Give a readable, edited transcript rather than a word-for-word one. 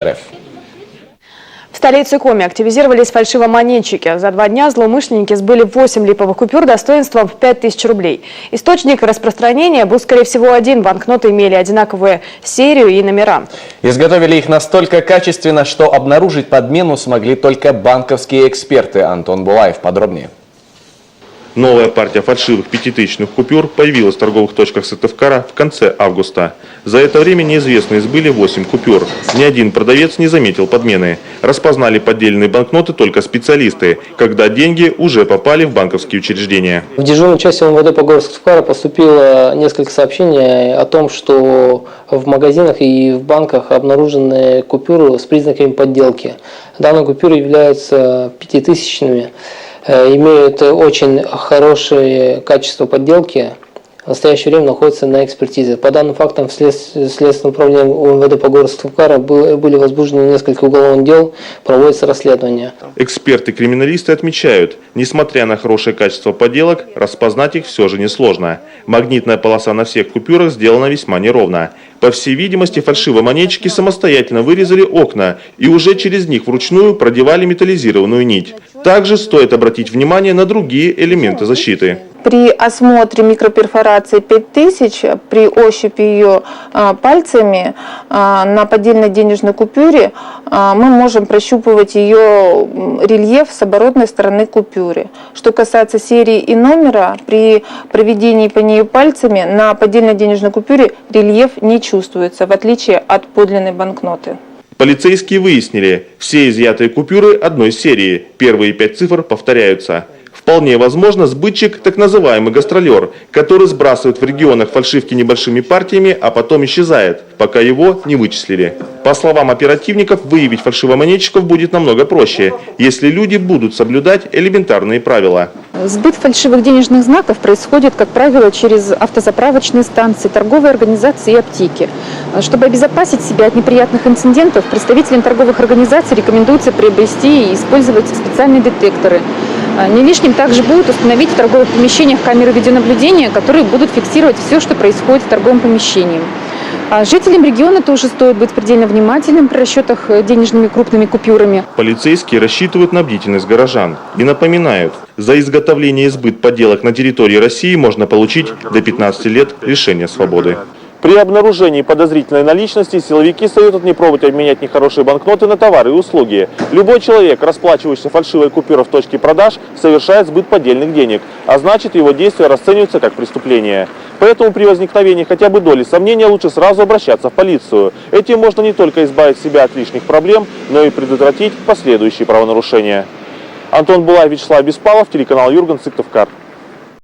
РФ. В столице Коми активизировались фальшивомонетчики. За 2 дня злоумышленники сбыли 8 липовых купюр достоинством в 5000 рублей. Источник распространения был, скорее всего, один. Банкноты имели одинаковую серию и номера. Изготовили их настолько качественно, что обнаружить подмену смогли только банковские эксперты. Антон Булаев подробнее. Новая партия фальшивых 5000-ных купюр появилась в торговых точках Сыктывкара в конце августа. За это время неизвестные сбыли 8 купюр. Ни один продавец не заметил подмены. Распознали поддельные банкноты только специалисты, когда деньги уже попали в банковские учреждения. В дежурную часть МВД по городу Сыктывкара поступило несколько сообщений о том, что в магазинах и в банках обнаружены купюры с признаками подделки. Данные купюры являются 5000-ми. Имеют очень хорошее качество подделки, в настоящее время находятся на экспертизе. По данным фактам, в Следственном управлении МВД по городу Сыктывкара были возбуждены несколько уголовных дел, проводится расследование. Эксперты-криминалисты отмечают, несмотря на хорошее качество подделок, распознать их все же несложно. Магнитная полоса на всех купюрах сделана весьма неровно. По всей видимости, фальшивомонетчики самостоятельно вырезали окна и уже через них вручную продевали металлизированную нить. Также стоит обратить внимание на другие элементы защиты. При осмотре микроперфорации 5000, при ощупи ее пальцами на поддельной денежной купюре, мы можем прощупывать ее рельеф с оборотной стороны купюры. Что касается серии и номера, при проведении по ней пальцами на поддельной денежной купюре рельеф не чувствуется, в отличие от подлинной банкноты. Полицейские выяснили, все изъятые купюры одной серии, первые 5 цифр повторяются. Вполне возможно, сбытчик – так называемый гастролер, который сбрасывает в регионах фальшивки небольшими партиями, а потом исчезает, пока его не вычислили. По словам оперативников, выявить фальшивомонетчиков будет намного проще, если люди будут соблюдать элементарные правила. Сбыт фальшивых денежных знаков происходит, как правило, через автозаправочные станции, торговые организации и аптеки. Чтобы обезопасить себя от неприятных инцидентов, представителям торговых организаций рекомендуется приобрести и использовать специальные детекторы. Не лишним также будет установить в торговых помещениях камеры видеонаблюдения, которые будут фиксировать все, что происходит в торговом помещении. А жителям региона тоже стоит быть предельно внимательным при расчетах денежными крупными купюрами. Полицейские рассчитывают на бдительность горожан и напоминают, за изготовление и сбыт подделок на территории России можно получить до 15 лет лишения свободы. При обнаружении подозрительной наличности силовики советуют не пробовать обменять нехорошие банкноты на товары и услуги. Любой человек, расплачивающийся фальшивой купюрой в точке продаж, совершает сбыт поддельных денег, а значит, его действия расцениваются как преступление. Поэтому при возникновении хотя бы доли сомнения лучше сразу обращаться в полицию. Этим можно не только избавить себя от лишних проблем, но и предотвратить последующие правонарушения. Антон Булаев, Вячеслав Беспалов, телеканал Юрган, Сыктывкар.